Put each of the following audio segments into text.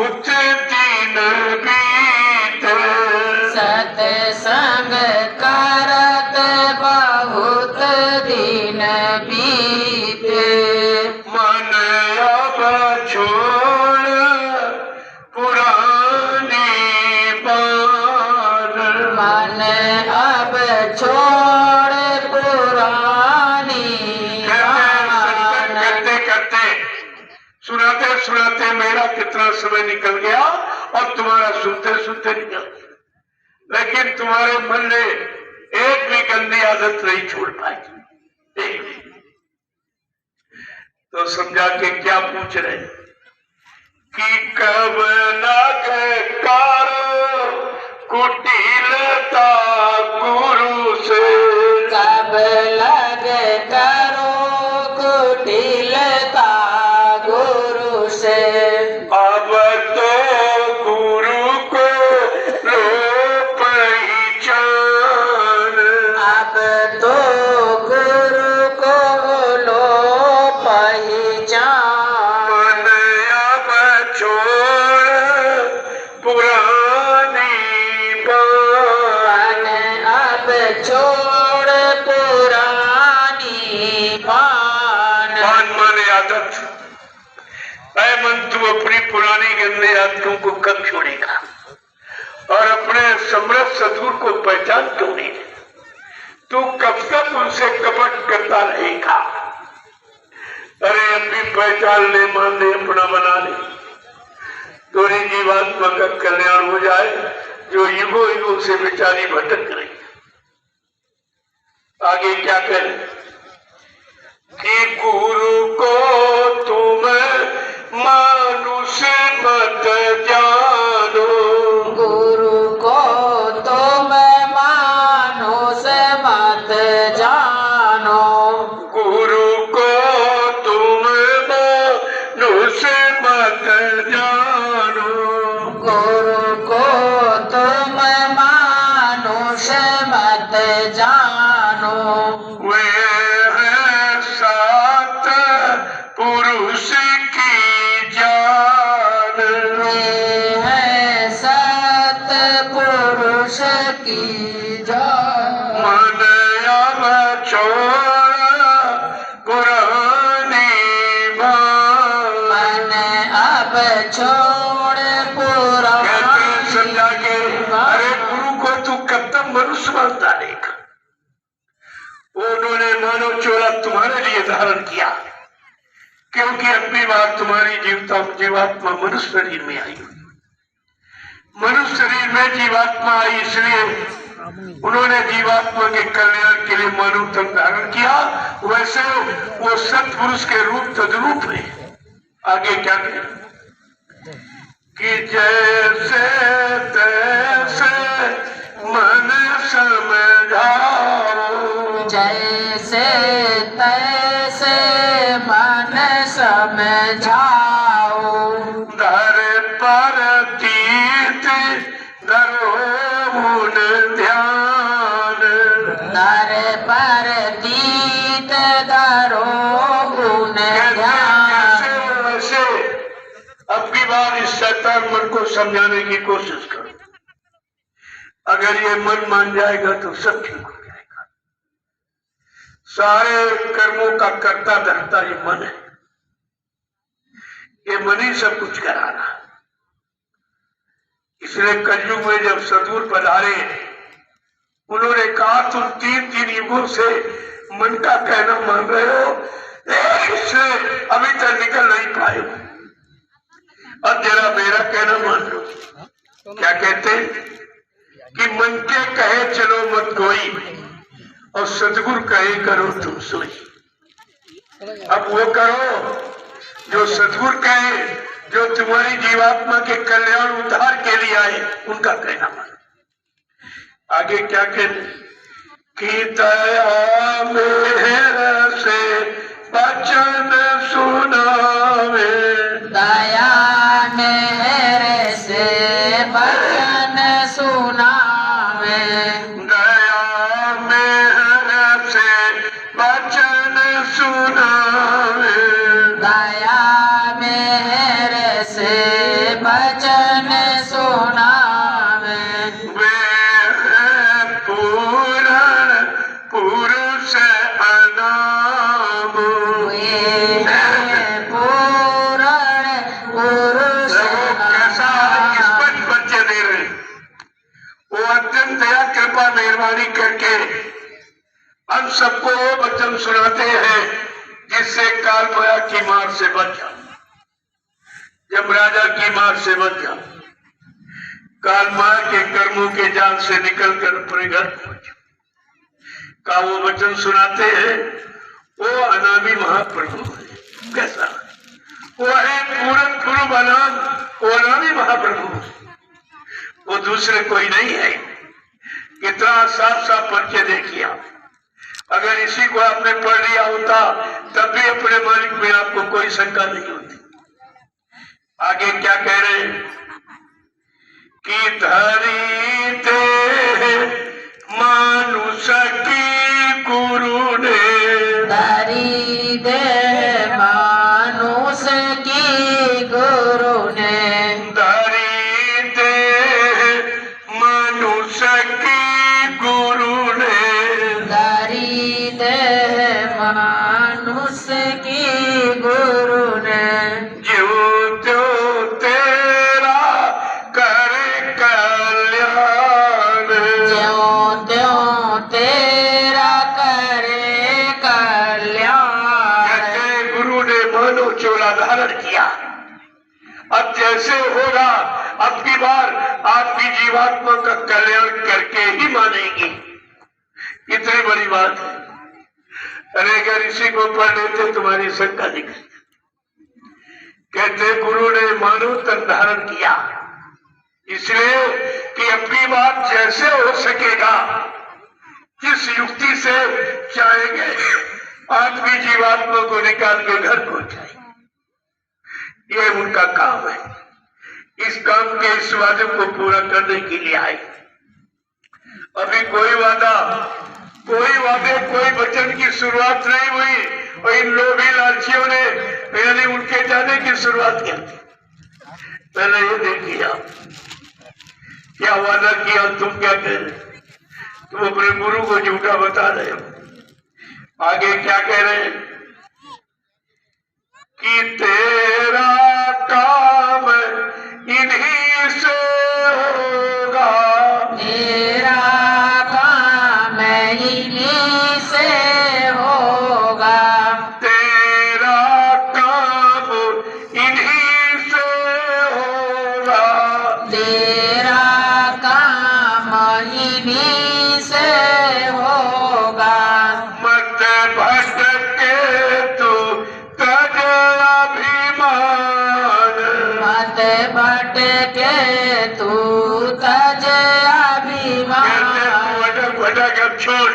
बहुत दिन बीत, सत्संग करत बहुत दिन बीते। मन अब छोड़ पुरानी बात, मन अब छोड़ पुरानी बात। करते करते सुनाते सुनाते मेरा कितना समय निकल गया और तुम्हारा सुनते सुनते निकल गया, लेकिन तुम्हारे मन ने एक भी गंदी आदत नहीं छोड़ पाई, एक भी। तो समझा के क्या पूछ रहे कि कब लग कारो कुटिलता गुरु से, कब लग करो कुटिलता गुरु से। अब तो गुरु को लो पहचान, अब तो गुरु को लो पहचान। मन अब छोड़ पुरानी बात, मन अब छोड़ पुरानी बात। मान माने आदत। ऐ मन, तू अपनी पुरानी गंदी आदतों को कब छोड़ेगा और अपने समर्थ सदगुरु को पहचान क्यों नहीं? तू कब तक उनसे कपट करता रहेगा? अरे अपनी पहचान ले, मान ले, अपना बना ले, थोड़ी जीवात्मा का कल्याण हो जाए जो युगो युगों से बेचारी भटक रही। आगे क्या करें कि गुरु को तुम मानुष मत जानो, गुरु को तुम मानुष मत जानो। गुरु को तुम मानुष मत जानो, गुरु को तुम मानुष मत जानो। वे हैं सात पुरुष की जान, वे हैं सत पुरुष की जान। मन अब छोड़ पुरानी बात। मन अब छोड़ पुरानी समझा के, अरे गुरु को तू कब तक मनुष्य मानता रहेगा? उन्होंने मानव चोला तुम्हारे लिए धारण किया, क्योंकि अपनी बात तुम्हारी जीवात्मा मनुष्य शरीर में आई। मनुष्य शरीर में जीवात्मा आई, इसलिए उन्होंने जीवात्मा के कल्याण के लिए मानव तन धारण किया। वैसे वो सत्पुरुष के रूप तद्रूप है। आगे क्या कहें कि जैसे तैसे मन समझाओ, जैसे तैसे मन समझाओ। धर पर तीत धरो मुन ध्यान, दर पर तीत धरो गुण ध्यान। वैसे अब की बार इस शैतान मन को समझाने की कोशिश करो। अगर ये मन मान जाएगा तो सब ठीक हो जाएगा। सारे कर्मों का कर्ता धर्ता ये मन है। ये मन ही सब कुछ करा रहा। इसलिए कलयुग में जब सदगुरु पधारे, उन्होंने कहा तुम 3 युगों से मन का कहना मान रहे हो, इससे अभी तक निकल नहीं पाए हो। अब जरा मेरा कहना मान लो। क्या कहते हैं कि मन के कहे चलो मत कोई, और सतगुरु कहे करो तुम सोई। अब वो करो जो सतगुरु कहे, जो तुम्हारी जीवात्मा के कल्याण उद्धार के लिए आए, उनका कहना मानो। आगे क्या कहते कि दया मेहर से वचन सुनावे, दया मेहर से वचन सुनावे, दया मेहर से वचन सुनावे, दया मेहर से वचन वाणी करके हम सबको वो वचन सुनाते हैं जिससे काल माया की मार से बच जाओ, जब राजा की मार से बच जाओ, काल माया के कर्मों के जाल से निकलकर अपने घर पहुंचो का वो वचन सुनाते हैं। वो अनामी महाप्रभु है। कैसा वो है पूरन गुरु बनाम, वो अनामी महाप्रभु, वो दूसरे कोई नहीं है। कितना साफ साफ परिचय देखिए। अगर इसी को आपने पढ़ लिया होता तब भी अपने मालिक में आपको कोई शंका नहीं होती। आगे क्या कह रहे हैं कि धरी दे मानुष की गुरु ने, धरी दे मानुष की गुरु ने, धरी दे मानुष की गुरु ने, धरी दे मानुष की गुरु ने, जो त्यो तेरा करे कल्याण, ज्यों त्यों तेरा करे कल्याण। कहते गुरु ने मानव चोला धारण किया। अब जैसे होगा अब की बार आपकी जीवात्मा का कल्याण करके ही मानेंगे। कितनी बड़ी बात है। अरे अगर इसी को पढ़ लेते तुम्हारी शंका निकल। कहते गुरु ने मानव तन धारण किया इसलिए कि अपनी बात जैसे हो सकेगा, जिस युक्ति से चाहेंगे आपकी जीवात्मा को निकाल के घर पहुंचाए, ये उनका काम है। इस काम के इस वादे को पूरा करने के लिए आए। अभी कोई वादे कोई वचन की शुरुआत नहीं हुई और इन लोभी लालचियों ने यानी उनके जाने की शुरुआत की। पहले ये देखिए आप क्या वादा किया, तुम क्या कह रहे, तुम अपने गुरु को झूठा बता रहे हो। आगे क्या कह रहे हैं कि तेरा काम इन्हीं से होगा, तेरा काम इन्हीं से होगा, तेरा काम इन्हीं से होगा, तेरा काम इन्हीं से होगा। मत भटके तू तज अभिमान, मत भटके तू तज अभिमान। भटक अब छोड़,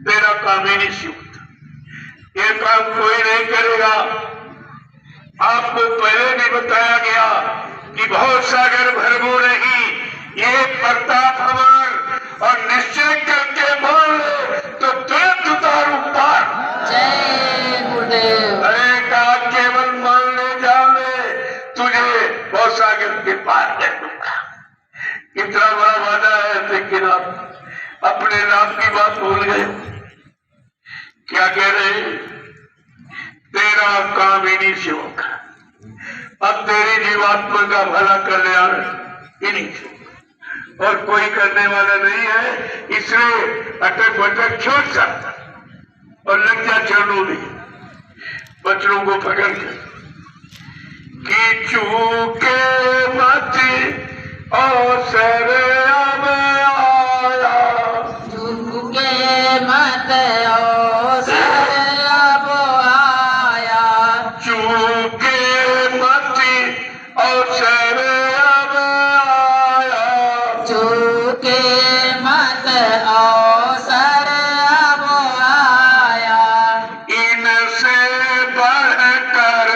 तेरा काम ही नहीं सूखता। ये काम कोई नहीं करेगा। आपको पहले भी बताया गया कि बहुत सागर भरमो नहीं, ये प्रताप हमार और निश्चय करके मान लो तो तुरंत उतारू पार। जय गुरुदेव। अरे कहा केवल मानने जाने तुझे बहुत सागर के पार कर दूंगा। कितना बड़ा वादा है, लेकिन आप अपने नाम की बात भूल गए। क्या कह रहे हैं? तेरा काम इन्हीं से होगा। अब तेरी जीवात्मा का भला कल्याण इन्हीं से होगा और कोई करने वाला नहीं है। इसलिए अटक भटक छोड़ सकता और लग जा चरणों में, बच्चों को पकड़ कर कि चूके मत अवसर अब आया, चूके मत अवसर अब आया, चूके मत अवसर अब आया, चूके मत अवसर अब आया। इनसे बढ़कर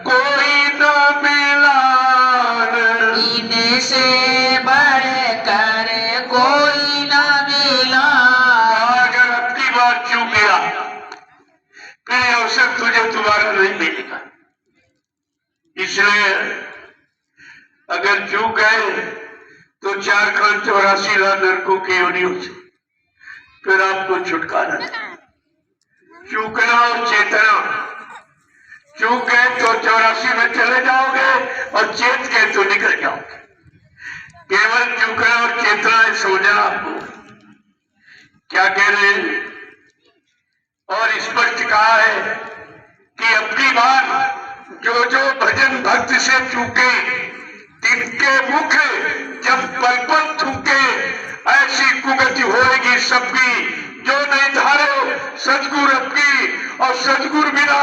कोई न मिलान, इनसे बढ़कर कोई न मिला। अगर अपनी बात चूक गया फिर अवसर तुझे दोबारा नहीं मिलेगा। इसलिए अगर चूक गए तो 484 लाख नरकों की योनियों से फिर आपको छुटकारा नहीं। चूकना और चेतना, चूक गए तो 84 में चले जाओगे और चेत गए तो निकल जाओगे। केवल चूकना और चेतना है, समझना आपको। क्या कह रहे हैं? और स्पष्ट कहा है कि अब की बार जो जो भजन भक्त से चूके तिनके मुख जब पल पल थूके, ऐसी कुगति होगी सबकी जो नहीं धारे सतगुरु अपनी। और सतगुरु बिना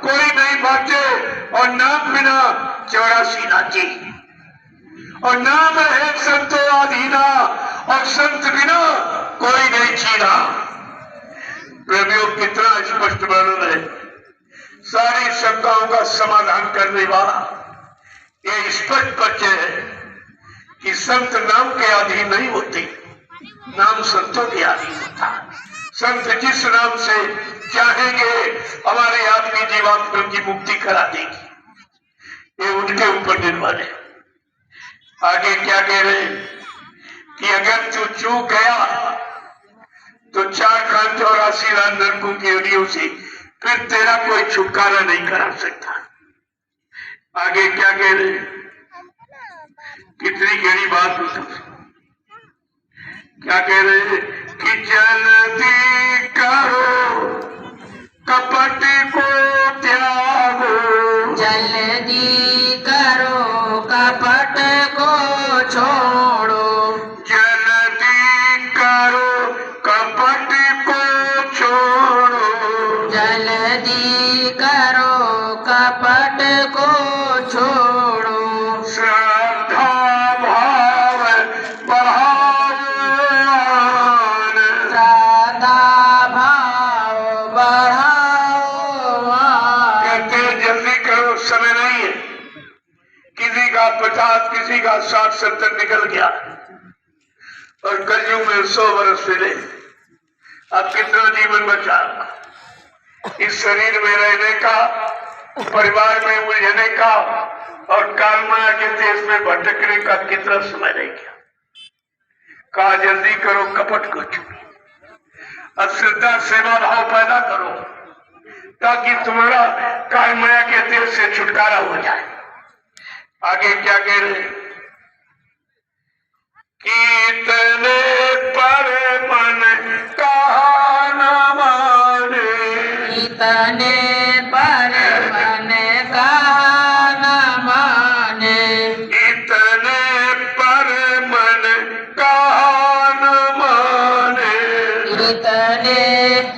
कोई नहीं बाटे, और नाम बिना 84 नाचे। और नाम है संतो आधीना, और संत बिना कोई नहीं जीना। प्रेमियों, कितना स्पष्ट वर्णन है, सारी शंकाओं का समाधान करने वाला। यह स्पष्ट परिचय है कि संत नाम के अधीन नहीं होते, नाम संतों के अधीन होता। संत जिस नाम से चाहेंगे हमारे आदमी जीवात्मा की मुक्ति करा देगी, ये उनके ऊपर निर्भर है। आगे क्या कह रहे हैं कि अगर तू चूक गया तो 484 लाख नरकों की योनियों से फिर तेरा कोई छुटकारा नहीं करा सकता। आगे क्या कह रहे हैं? कितनी गहरी बात हो सकती। क्या कह रहे हैं कि जल्दी करो कपट को त्यागो, जल्दी करो कपट को छोड़ो, जल्दी करो कपट को छोड़ो, जल्दी करो कपट को छोड़ो, श्रद्धा भाव बढ़ाओ, श्रद्धा भाव बढ़ाओ। कहते हैं जल्दी करो, समय नहीं है। किसी का 50, किसी का 60, 70 निकल गया, और कलयुग में 100 वर्ष मिले। अब कितना जीवन बचा? इस शरीर में रहने का, परिवार में उलझने का, और कालमाया के देश में भटकने का कितना समय रह गया। कहा जल्दी करो कपट को छोड़ो, अश्रद्धा सेवा भाव पैदा करो, ताकि तुम्हारा कालमाया के देश से छुटकारा हो जाए। आगे क्या कह रहे हैं? कीर्तने पर मन कहा न माने, इतने पर मन कहा न माने, इतने पर मन कहा न माने, इतने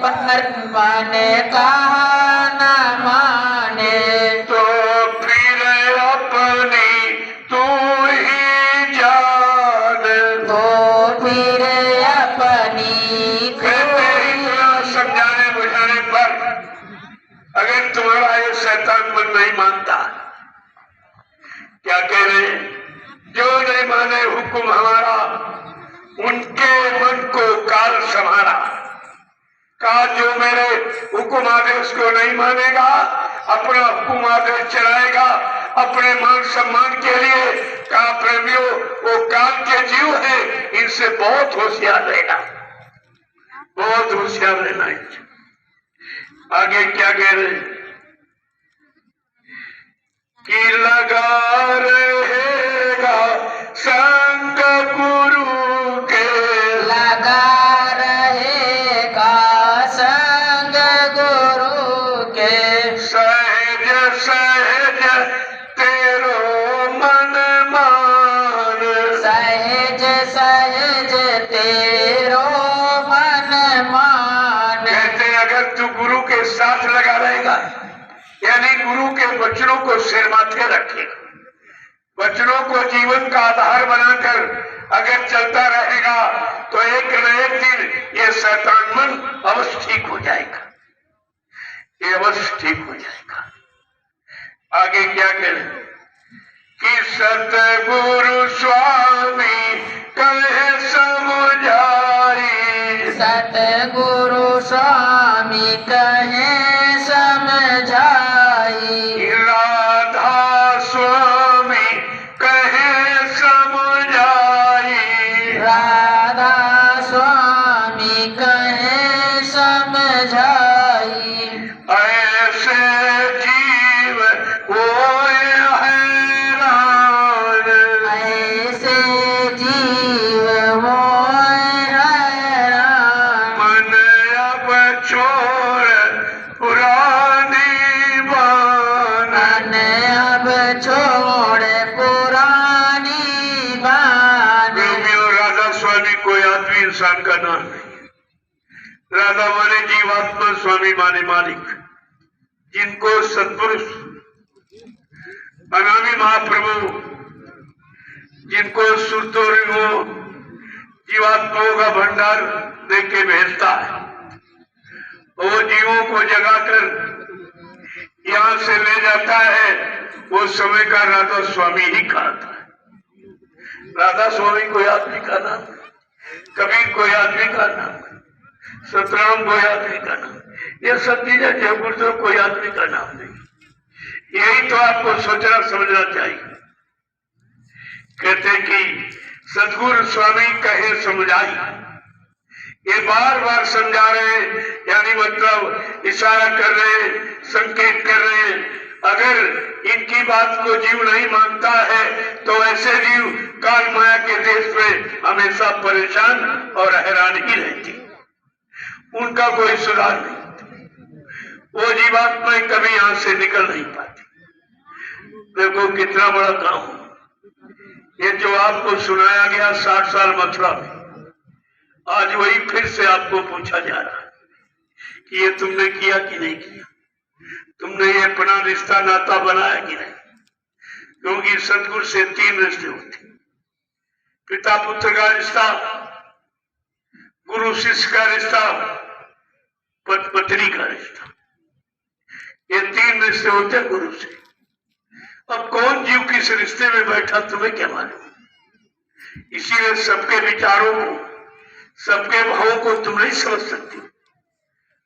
पर मन कहा न माने, तो फिर अपनी तू ही जान। तो फिर अपनी कहते ही थोड़ा समझाने बुझाने पर अगर तुम्हारा ये शैतान मन नहीं मानता, क्या कह रहे हैं? जो नहीं माने हुक्म हमारा, उनके मन को काल संभाला। कहा जो मेरे हुक्म आदेश को नहीं मानेगा, अपना हुक्म आदेश चलाएगा अपने मान सम्मान के लिए। कहा प्रेमियों, वो काल के जीव है, इनसे बहुत होशियार रहना, बहुत होशियार रहना है। आगे क्या कह रहे हैं कि लगा रहेगा संग गुरु के, लगा रहेगा संग गुरु के, सहज सहज तेरो मन मान। सहज सहज तेरो मन मान। कहते हैं अगर तू गुरु के साथ लगा रहेगा, यानी गुरु के वचनों को सिर माथे रखेगा, वचनों को जीवन का आधार बनाकर अगर चलता रहेगा, तो एक न एक दिन ये शैतान मन अवश्य ठीक हो जाएगा, ये अवश्य ठीक हो जाएगा। आगे क्या करें कि सतगुरु स्वामी कहे समझाई, सतगुरु स्वामी कहे समझाई, राधा स्वामी कहे समझाई, राधा स्वामी कहे समझाई, ऐसे जीव होए हैरान, ऐसे जीव होए हैरान, इंसान का नाम नहीं है। राधा माने जीवात्मा, स्वामी माने मालिक, जिनको सत्पुरुष अनामी महाप्रभु, जिनको सुरतों जीवात्माओं का भंडार देख के भेजता है, वो जीवों को जगाकर यहाँ से ले जाता है, वो समय का राधा स्वामी ही कहता है। राधा स्वामी कोई आदमी का नाम है, कबीर कोई आदमी का नाम है, सतराम कोई आदमी का नाम, ये सब चीजें जयगुरुदेव कोई आदमी का नाम नहीं। यही तो आपको सोचना समझना चाहिए। कहते कि सदगुरु स्वामी कहे समझाई, ये बार बार समझा रहे, यानी मतलब इशारा कर रहे, संकेत कर रहे। अगर इनकी बात को जीव नहीं मानता है तो ऐसे जीव काल माया के देश में हमेशा परेशान और हैरान ही रहती, उनका कोई सुधार नहीं, वो जीवात्माएं कभी यहां से निकल नहीं पाती। देखो कितना बड़ा काम, ये जो आपको सुनाया गया 60 साल मथुरा में, आज वही फिर से आपको पूछा जा रहा है कि ये तुमने किया कि नहीं किया, तुमने ये अपना रिश्ता नाता बनाया कि नहीं। क्योंकि सतगुरु से 3 रिश्ते होते, पिता पुत्र का रिश्ता, गुरु शिष्य का रिश्ता, पति पत्नी का रिश्ता, ये 3 रिश्ते होते गुरु से। अब कौन जीव किस रिश्ते में बैठा तुम्हें क्या मालूम। इसीलिए सबके विचारों को, सबके भावों को तुम नहीं समझ सकती।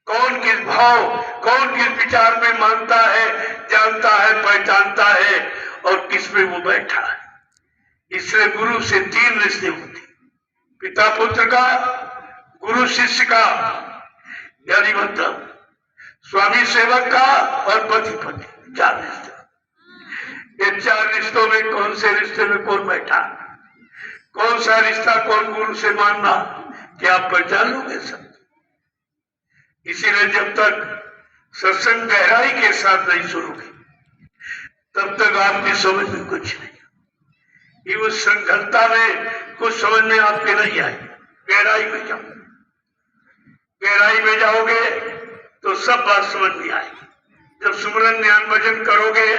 कौन किस भाव, कौन किस विचार में मानता है, जानता है, पहचानता है और किस में वो बैठा है। इसलिए गुरु से 3 रिश्ते होते, पिता पुत्र का, गुरु शिष्य का, यानी मतलब स्वामी सेवक का और पति पत्नी, 4 रिश्ते। ये 4 रिश्तों में कौन से रिश्ते में कौन बैठा, कौन सा रिश्ता कौन गुरु से मानना, क्या आप पहचान लोगे सब। इसीलिए जब तक सत्संग गहराई के साथ नहीं सुनोगे तब तक आपकी समझ में कुछ नहीं। ये उस संघनता में कुछ समझ में आपके नहीं आए। गहराई में जाओ, गहराई में जाओगे तो सब बात समझ में आएगी। जब सुमरन ध्यान भजन करोगे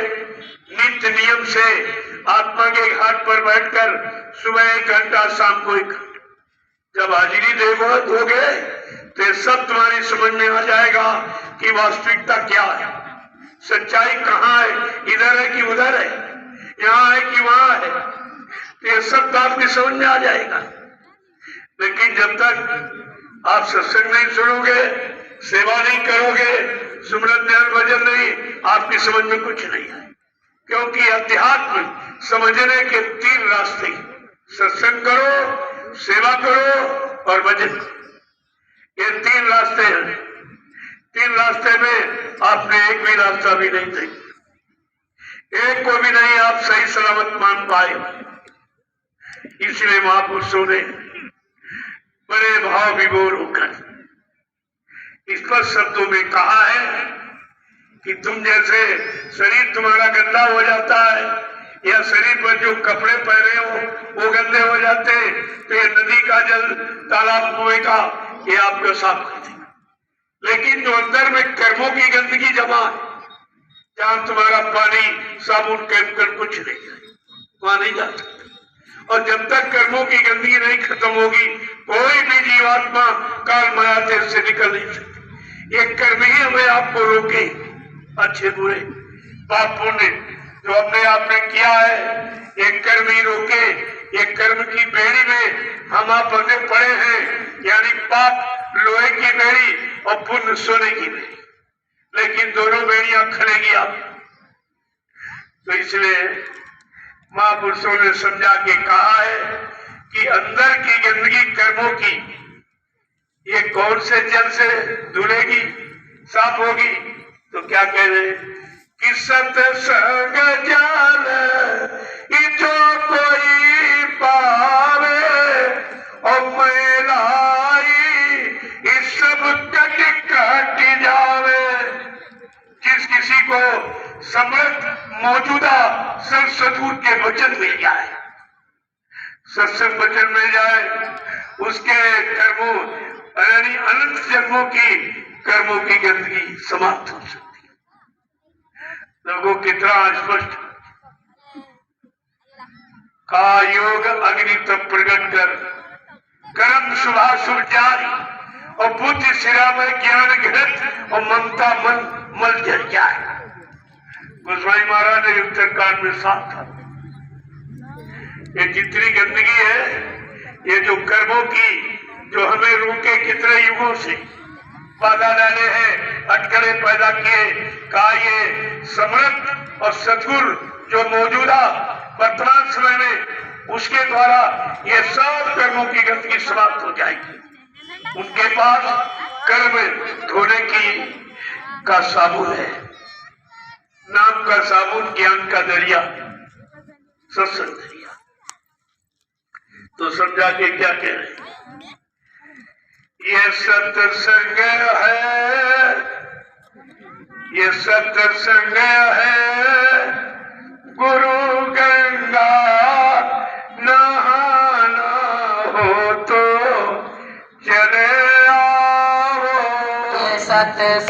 नित्य नियम से आत्मा के घाट पर बैठकर, सुबह 1 घंटा, शाम को 1 घंटा, जब हाजिरी दोगे तो सब तुम्हारी समझ में आ जाएगा कि वास्तविकता क्या है, सच्चाई कहाँ है, इधर है कि उधर है, यहाँ है कि वहां है, तो ये सब तो आपकी समझ में आ जाएगा। लेकिन जब तक आप सत्संग नहीं सुनोगे, सेवा नहीं करोगे, सुमरन ध्यान भजन नहीं, आपकी समझ में कुछ नहीं है। क्योंकि अध्यात्म समझने के 3 रास्ते, सत्संग करो, सेवा करो और भजन करो, ये 3 रास्ते हैं। 3 रास्ते में आपने एक भी रास्ता भी नहीं देखा, एक को भी नहीं आप सही सलामत मान पाए। इसलिए महापुरुषों ने बड़े भाव विभोर होकर स्पष्ट शब्दों में कहा है कि तुम जैसे शरीर तुम्हारा गंदा हो जाता है या शरीर पर जो कपड़े पहने हो वो गंदे हो जाते, तो ये नदी का जल, तालाब, कुएं का, ये आपको साफ कर देगा। लेकिन जो अंदर में कर्मों की गंदगी जमा है, जहां तुम्हारा पानी, साबुन, केमिकल कुछ नहीं है, वहां नहीं जा सकता। और जब तक कर्मों की गंदगी नहीं खत्म होगी, कोई भी जीवात्मा काल माया देश से निकल नहीं सकती। ये कर्म ही हमें आपको रोके, अच्छे बुरे, पाप पुण्य जो अपने आप ने किया है, ये कर्म ही रोके। ये कर्म की बेड़ी में हम आप बंधे पड़े हैं, यानी पाप लोहे की बेड़ी और पुण्य सोने की बेड़ी, लेकिन दोनों बेड़ियां खलेगी आप। तो इसलिए महापुरुषों ने समझा के कहा है कि अंदर की गंदगी कर्मों की ये कौन से जल से धुलेगी, साफ होगी। तो क्या कह रहे कि सत्संग जल जो कोई पावे और मैलाई इस सब कट कट जावे। जिस किसी को समृद्ध मौजूदा सदगुरु के वचन मिल जाए, सत्संग वचन मिल जाए, उसके कर्मों यानी अनंत जन्मों की कर्मों की गंदगी समाप्त हो सकती है। लोगों कितना स्पष्ट का योग अग्नि तप प्रकट कर कर्म शुभाशुभ जारी और बुद्धि सिरा में ज्ञान घृत और ममता मन मल जल जाए। गोस्वामी महाराज ने उत्तरकांड में साफ था, ये जितनी गंदगी है, ये जो कर्मों की जो हमें रोके कितने युगों से बाधा डाले हैं, अटकलें पैदा किए, का ये समर्थ और सद्गुरु जो मौजूदा वर्तमान समय में उसके द्वारा ये सब कर्मों की गंदगी समाप्त हो जाएगी। उनके पास कर्म धोने की का साबुन है, नाम का साबुन, ज्ञान का दरिया, सत्संग दरिया। तो समझा के क्या कह रहे हैं? ये सत्संग है, ये सत्संग है, गुरु गंगा